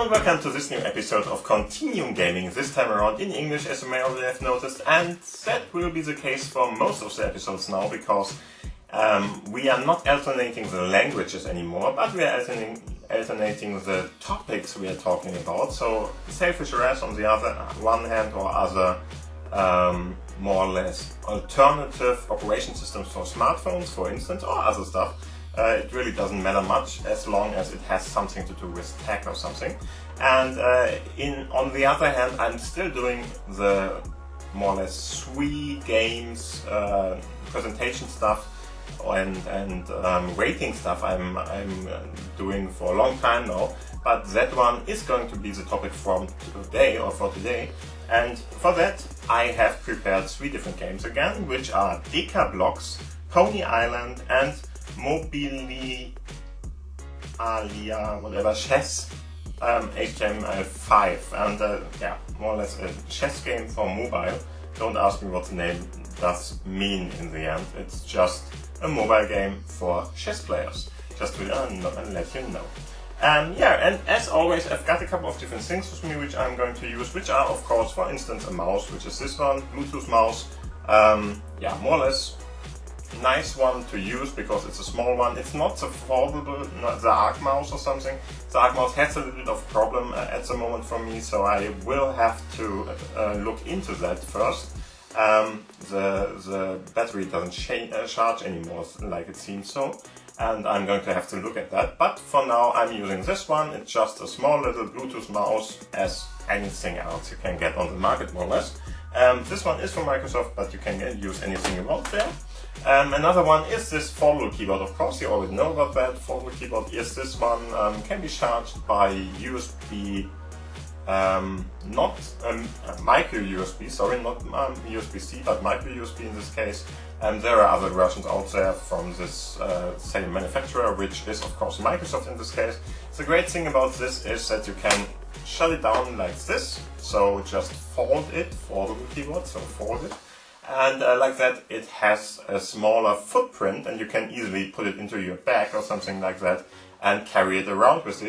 and welcome to this new episode of Continuum Gaming, this time around in English, as you may already have noticed, and that will be the case for most of the episodes now, because we are not alternating the languages anymore, but we are alternating the topics we are talking about. So selfish arrays on the other one hand, or other more or less alternative operation systems for smartphones, for instance, or other stuff. It really doesn't matter much as long as it has something to do with tech or something. And on the other hand, I'm still doing the more or less sweet games, presentation stuff, and rating stuff I'm doing for a long time now. But that one is going to be the topic from today, or for today. And for that, I have prepared 3 different games again, which are Deka Blox, Pony Island, and Mobialia, whatever, chess, HTML5, and yeah, more or less a chess game for mobile. Don't ask me what the name does mean in the end. It's just a mobile game for chess players, just to let you know. Yeah, and as always, I've got a couple of different things with me which I'm going to use, which are, of course, for instance, a mouse, which is this one, Bluetooth mouse. Yeah, more or less nice one to use because it's a small one. It's not the foldable, not the Arc mouse or something. The Arc mouse has a little bit of problem at the moment for me, so I will have to look into that first. The battery doesn't charge anymore, like it seems so, and I'm going to have to look at that. But for now, I'm using this one. It's just a small little Bluetooth mouse, as anything else you can get on the market, more or less. This one is from Microsoft, but you can use anything you want there. Another one is this foldable keyboard. Of course, you already know about that. Foldable keyboard is this one. Can be charged by USB, not micro USB, sorry, not USB-C, but micro USB in this case. There are other versions out there from this same manufacturer, which is of course Microsoft in this case. The great thing about this is that you can shut it down like this, so just foldable keyboard, so fold it. And like that, it has a smaller footprint, and you can easily put it into your bag or something like that and carry it around with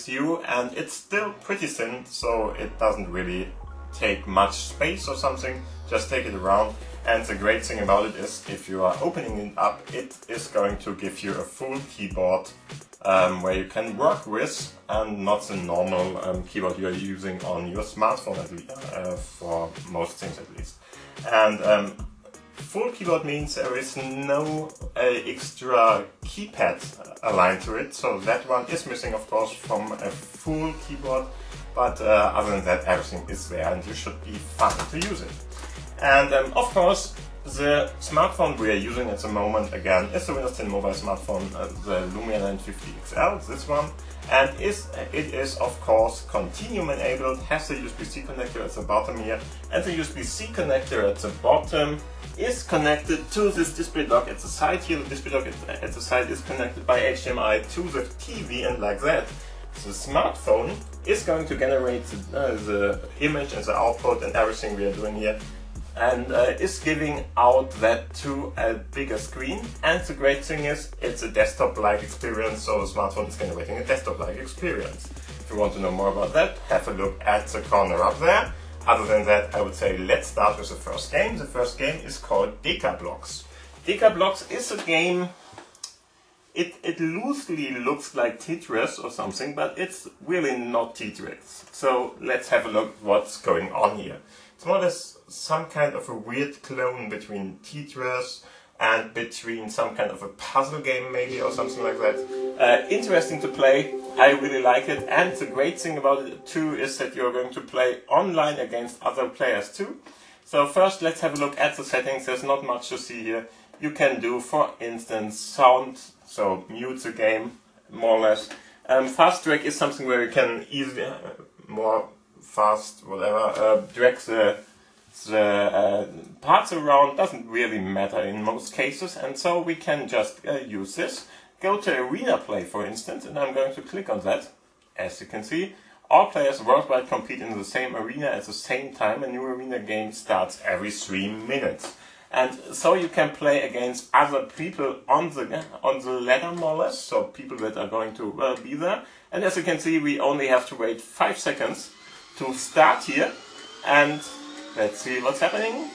you. And it's still pretty thin, so it doesn't really take much space or something. Just take it around. And the great thing about it is, if you are opening it up, it is going to give you a full keyboard where you can work with, and not the normal keyboard you are using on your smartphone, at least, for most things at least. And full keyboard means there is no extra keypad aligned to it, so that one is missing, of course, from a full keyboard, but other than that, everything is there, and you should be fine to use it. And of course, the smartphone we are using at the moment, again, is the Windows 10 mobile smartphone, the Lumia 950 XL, this one. And it is of course Continuum enabled, has the USB-C connector at the bottom here, and the USB-C connector at the bottom is connected to this display dock at the side here. The display dock at the side is connected by HDMI to the TV, and like that, the smartphone is going to generate the image and the output and everything we are doing here, and is giving out that to a bigger screen. And the great thing is, it's a desktop-like experience, so the smartphone is generating a desktop-like experience. If you want to know more about that, have a look at the corner up there. Other than that, I would say let's start with the first game. The first game is called Deka Blox. Deka Blox is a game, it loosely looks like Tetris or something, but it's really not Tetris. So let's have a look what's going on here. It's more or less some kind of a weird clone between Tetris and between some kind of a puzzle game maybe, or something like that. Interesting to play, I really like it, and the great thing about it too is that you're going to play online against other players too. So first let's have a look at the settings. There's not much to see here. You can do, for instance, sound, so mute the game, more or less. Fast drag is something where you can easily, more fast, whatever, drag the parts around. Doesn't really matter in most cases, and so we can just use this. Go to arena play, for instance, and I'm going to click on that. As you can see, all players worldwide compete in the same arena at the same time. A new arena game starts every 3 minutes. And so you can play against other people on the ladder, more or less, so people that are going to be there. And as you can see, we only have to wait 5 seconds to start here. And let's see what's happening.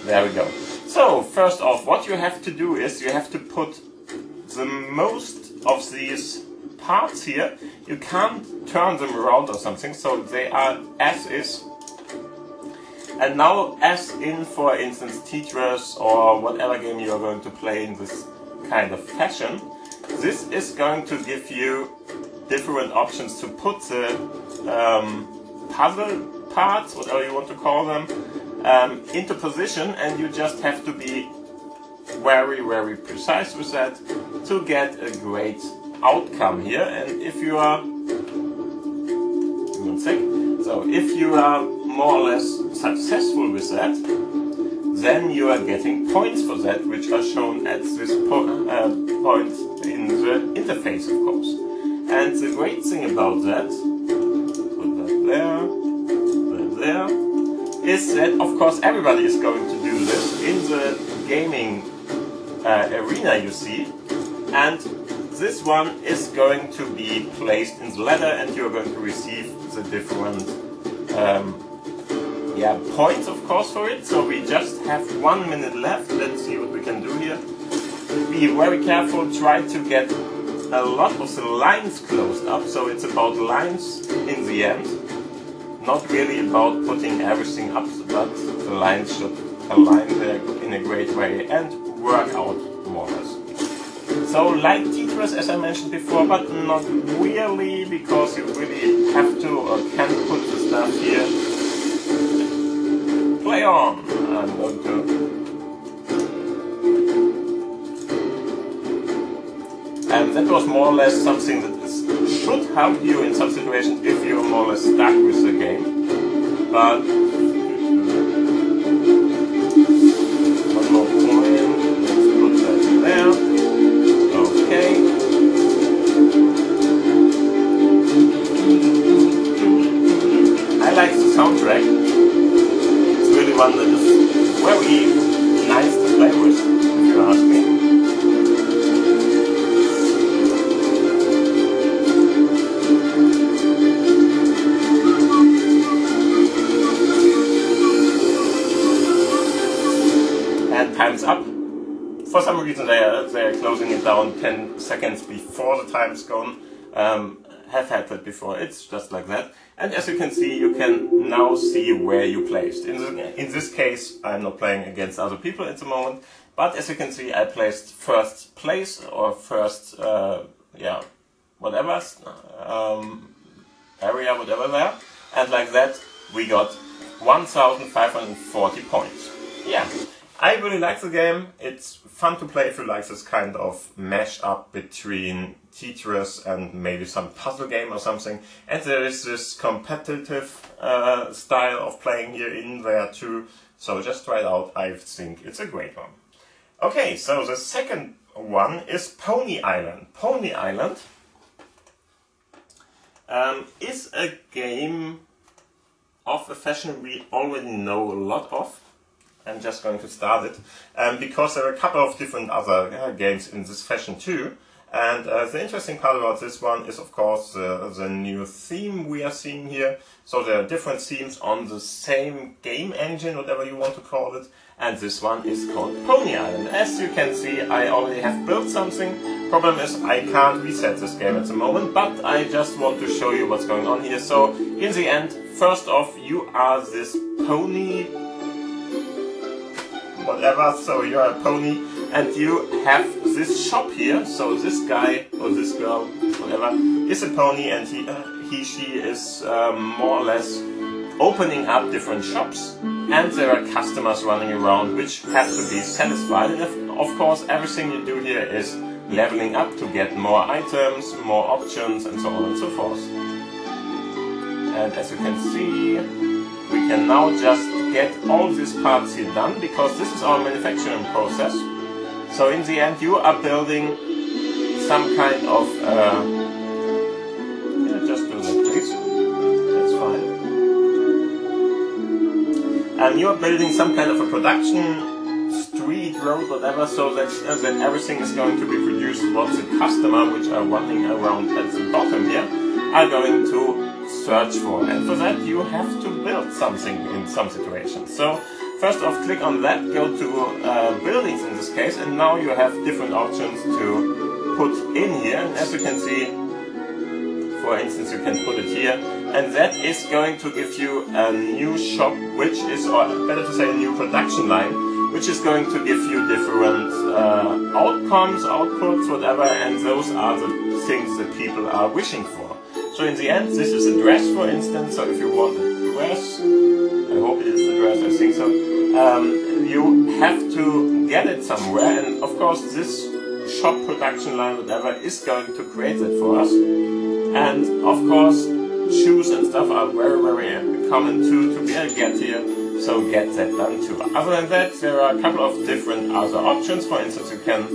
There we go. So first off, what you have to do is you have to put the most of these parts here. You can't turn them around or something, so they are as is. And now, as in, for instance, Tetris or whatever game you are going to play in this kind of fashion, this is going to give you different options to put the puzzle parts, whatever you want to call them, into position, and you just have to be very, very precise with that to get a great outcome here. And if you are, so if you are more or less successful with that, then you are getting points for that, which are shown at this point in the interface, of course. And the great thing about that, put that there, is that of course everybody is going to do this in the gaming arena, you see, and this one is going to be placed in the ladder, and you're going to receive the different points, of course, for it. So we just have 1 minute left. Let's see what we can do here. Be very careful, try to get a lot of the lines closed up, so it's about lines in the end, not really about putting everything up, but the lines should align there in a great way and work out more or less. So like Tetris, as I mentioned before, but not really, because you really have to or can put the stuff here. Play on! I'm going to... And that was more or less something that should help you in some situations if you're more or less stuck with the game. But... one more point, let's put that in there. Okay. I like the soundtrack. It's really one that is very nice to play with, if you ask me. And time's up. For some reason they are closing it down 10 seconds before the time's gone. Have had that before, it's just like that. And as you can see, you can now see where you placed. In this case, I'm not playing against other people at the moment, but as you can see, I placed first place or first, whatever, area, whatever there. And like that, we got 1,540 points. Yeah. I really like the game. It's fun to play if you like this kind of mash-up between Tetris and maybe some puzzle game or something. And there is this competitive style of playing here in there too. So just try it out. I think it's a great one. Okay, so the second one is Pony Island. Pony Island is a game of a fashion we already know a lot of. I'm just going to start it, because there are a couple of different other games in this fashion too. And the interesting part about this one is, of course, the new theme we are seeing here. So there are different themes on the same game engine, whatever you want to call it. And this one is called Pony Island. As you can see, I already have built something. Problem is, I can't reset this game at the moment, but I just want to show you what's going on here. So in the end, first off, you are this pony, whatever, so you're a pony, and you have this shop here. So this guy or this girl, whatever, is a pony, and she is more or less opening up different shops, and there are customers running around which have to be satisfied. And of course, everything you do here is leveling up to get more items, more options, and so on and so forth. And as you can see, we can now just get all these parts here done, because this is our manufacturing process. So in the end, you are building some kind of just do that, please. That's fine. And you are building some kind of a production road, whatever, so that everything is going to be produced what the customer, which are running around at the bottom here, are going to search for. And for that you have to build something in some situations. So first off, click on that, go to buildings in this case, and now you have different options to put in here. And as you can see, for instance, you can put it here, and that is going to give you a new shop, which is, or better to say, a new production line, which is going to give you different outcomes, outputs, whatever, and those are the things that people are wishing for. So in the end, this is a dress, for instance. So if you want a dress, I hope it is a dress, I think so, you have to get it somewhere, and of course this shop production line, whatever, is going to create that for us. And of course, shoes and stuff are very, very common to be able to get here, so get that done too. Other than that, there are a couple of different other options. For instance, you can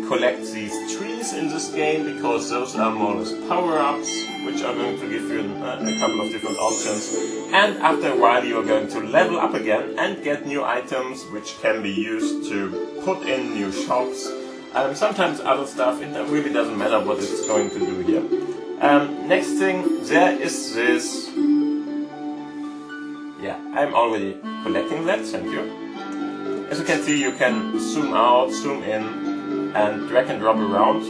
collect these trees in this game, because those are more or less power-ups, which are going to give you a couple of different options. And after a while, you are going to level up again and get new items, which can be used to put in new shops. Sometimes other stuff, it really doesn't matter what it's going to do here. Next thing, there is this, yeah, I'm already collecting that, thank you. As you can see, you can zoom out, zoom in, and drag and drop around.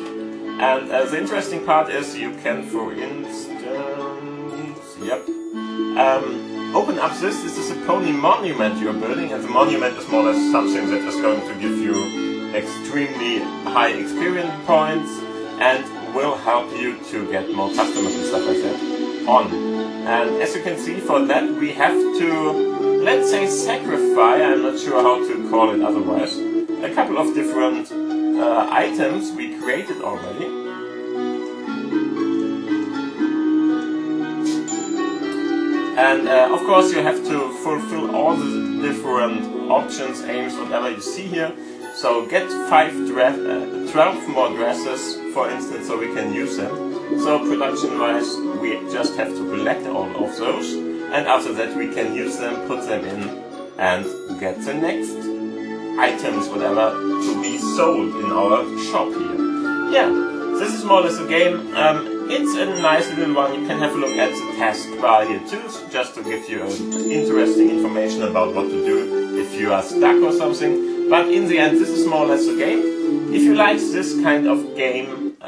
And the interesting part is you can, for instance, yep, open up this. This is a pony monument you're building, and the monument is more or less something that is going to give you extremely high experience points and will help you to get more customers and stuff like that on. And as you can see, for that we have to, let's say, sacrifice, I'm not sure how to call it otherwise, a couple of different items we created already. And of course you have to fulfill all the different options, aims, whatever you see here. So get 12 more dresses, for instance, so we can use them. So production-wise, we just have to collect all of those, and after that we can use them, put them in, and get the next items, whatever, to be sold in our shop here. Yeah, this is more or less a game. It's a nice little one. You can have a look at the taskbar here too, just to give you interesting information about what to do if you are stuck or something. But in the end, this is more or less a game. If you like this kind of game,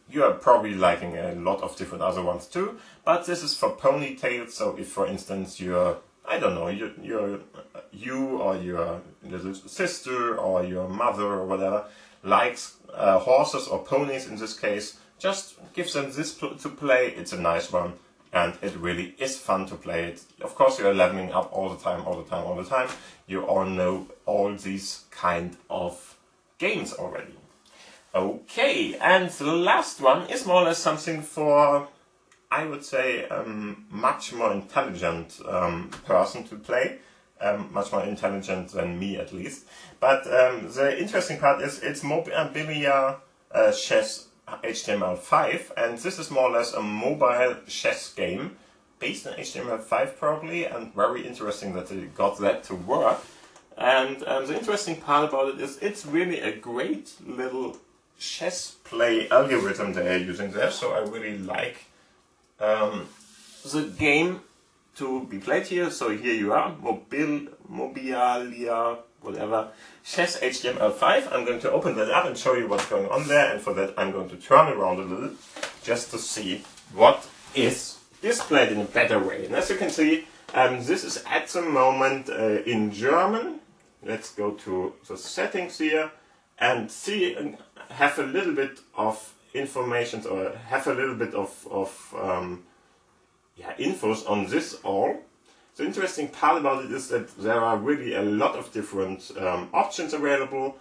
you are probably liking a lot of different other ones too. But this is for ponytails. So if, for instance, you're, I don't know, you or your little sister or your mother or whatever likes horses or ponies in this case, just give them this to play. It's a nice one, and it really is fun to play it. Of course, you are leveling up all the time, all the time, all the time. You all know all these kind of games already. Okay, and the last one is more or less something for, I would say, much more intelligent person to play. Much more intelligent than me, at least. But the interesting part is it's Mobialia chess HTML5, and this is more or less a mobile chess game based on HTML5 probably, and very interesting that they got that to work. And the interesting part about it is it's really a great little chess play algorithm they are using there, so I really like the game to be played here. So here you are, Mobialia, whatever, chess HTML5. I'm going to open that up and show you what's going on there, and for that I'm going to turn around a little just to see what is displayed in a better way. And as you can see, this is at the moment in German. Let's go to the settings here and see and have a little bit of information, or have a little bit of infos on this all. The interesting part about it is that there are really a lot of different options available.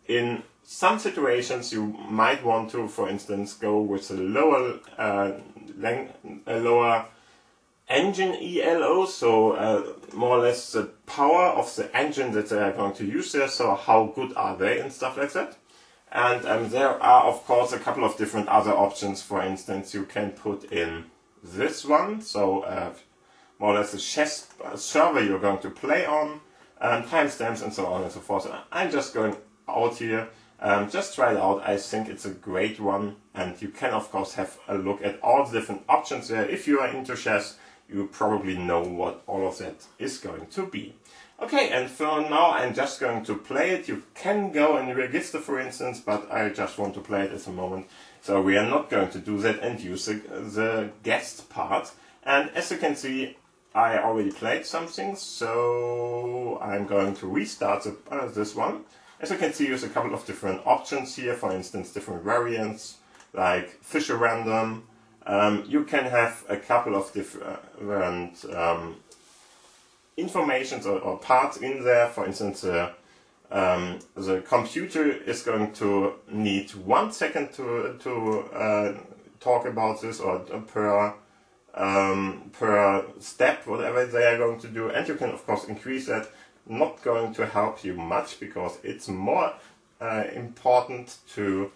In some situations you might want to, for instance, go with a lower engine ELO, so more or less the power of the engine that they are going to use there, so how good are they and stuff like that. And there are of course a couple of different other options. For instance, you can put in this one, so more or less the chess server you're going to play on. timestamps and so on and so forth. So I'm just going out here, just try it out. I think it's a great one, and you can of course have a look at all the different options there. If you are into chess, you probably know what all of that is going to be. Okay, and for now I'm just going to play it. You can go and register, for instance, but I just want to play it at the moment. So we are not going to do that and use the guest part. And as you can see, I already played something, so I'm going to restart this one. As you can see, there's a couple of different options here, for instance, different variants, like Fisher Random. You can have a couple of different informations or parts in there. For instance, the computer is going to need 1 second to talk about this, or per step, whatever they are going to do. And you can of course increase that. Not going to help you much, because it's more important to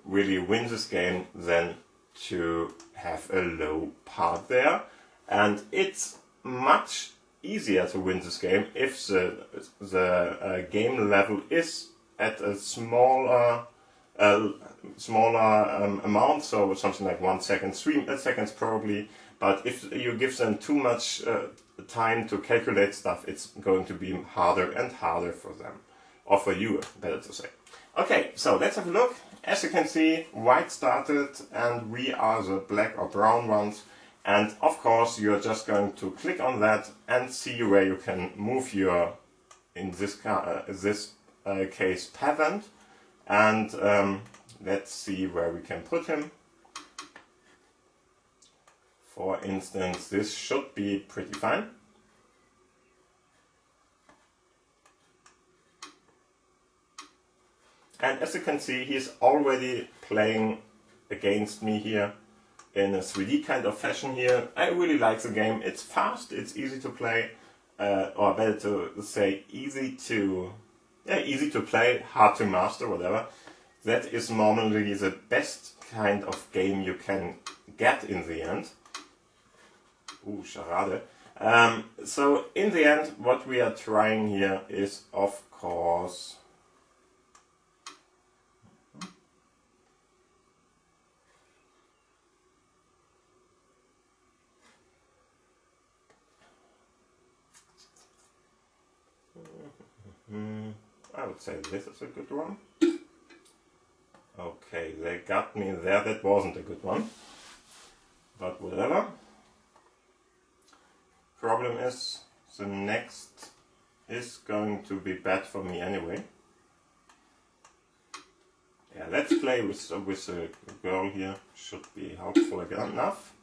really win this game than to have a low part there. And it's much easier to win this game if the game level is at a smaller amount, so something like 1 second, 3 seconds probably. But if you give them too much time to calculate stuff, it's going to be harder and harder for them, or for you, better to say. Okay, so let's have a look. As you can see, white started and we are the black or brown ones. And of course, you're just going to click on that and see where you can move your, in this case, peasant. And let's see where we can put him. For instance, this should be pretty fine. And as you can see, he's already playing against me here in a 3D kind of fashion here. I really like the game. It's fast, it's easy to play, or better to say easy to play, hard to master, whatever. That is normally the best kind of game you can get in the end. Ooh, charade. So in the end, what we are trying here is, of course, I would say this is a good one. Okay, they got me there. That wasn't a good one, but whatever. Problem is, the next is going to be bad for me anyway. Yeah, let's play with a girl here. Should be helpful enough.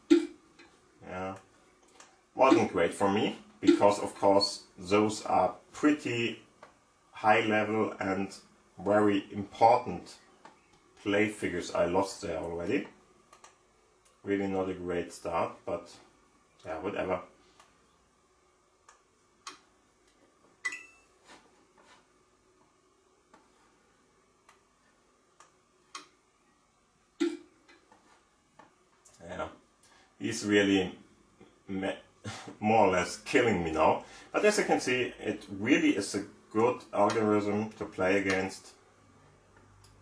Yeah, wasn't great for me, because of course those are pretty high level and very important play figures I lost there already. Really not a great start, but yeah, whatever. Yeah, he's really more or less killing me now. But as you can see, it really is a good algorithm to play against.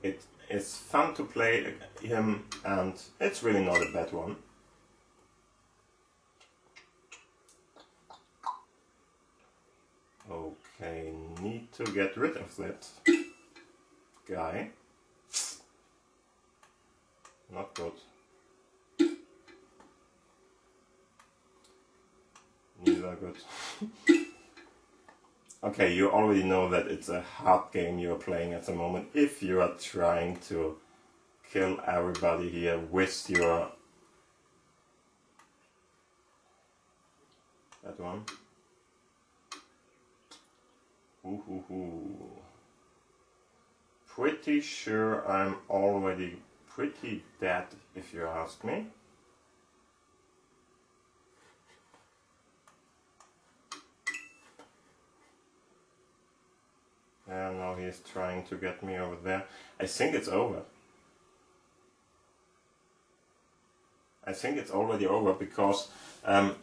It is fun to play him, and it's really not a bad one. Okay, need to get rid of that guy. Not good. Neither good. Okay, you already know that it's a hard game you're playing at the moment if you are trying to kill everybody here with your... that one. Pretty sure I'm already pretty dead, if you ask me. And now he's trying to get me over there. I think it's over. I think it's already over, because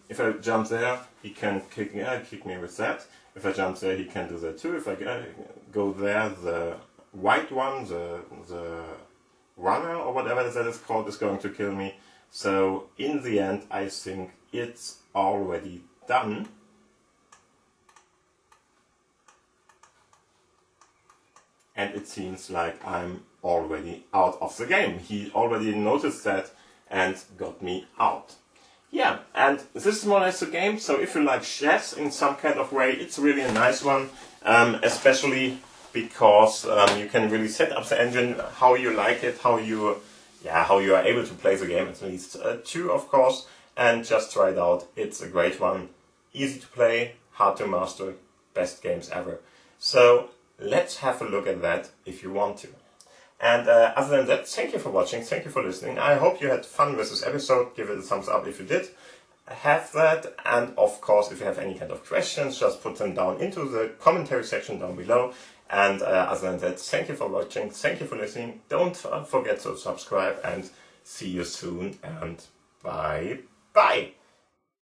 if I jump there, he can kick me with that. If I jump there, he can do that too. If I go there, the white one, the runner or whatever that is called, is going to kill me. So in the end, I think it's already done. And it seems like I'm already out of the game. He already noticed that and got me out. Yeah, and this is more or less the game. So if you like chess in some kind of way, it's really a nice one, especially because you can really set up the engine how you like it, how you are able to play the game, at least two, of course, and just try it out. It's a great one, easy to play, hard to master, best games ever. So let's have a look at that if you want to. And other than that, thank you for watching, thank you for listening. I hope you had fun with this episode. Give it a thumbs up if you did have that. And of course, if you have any kind of questions, just put them down into the commentary section down below. And other than that, thank you for watching, thank you for listening. Don't forget to subscribe, and see you soon, and bye bye.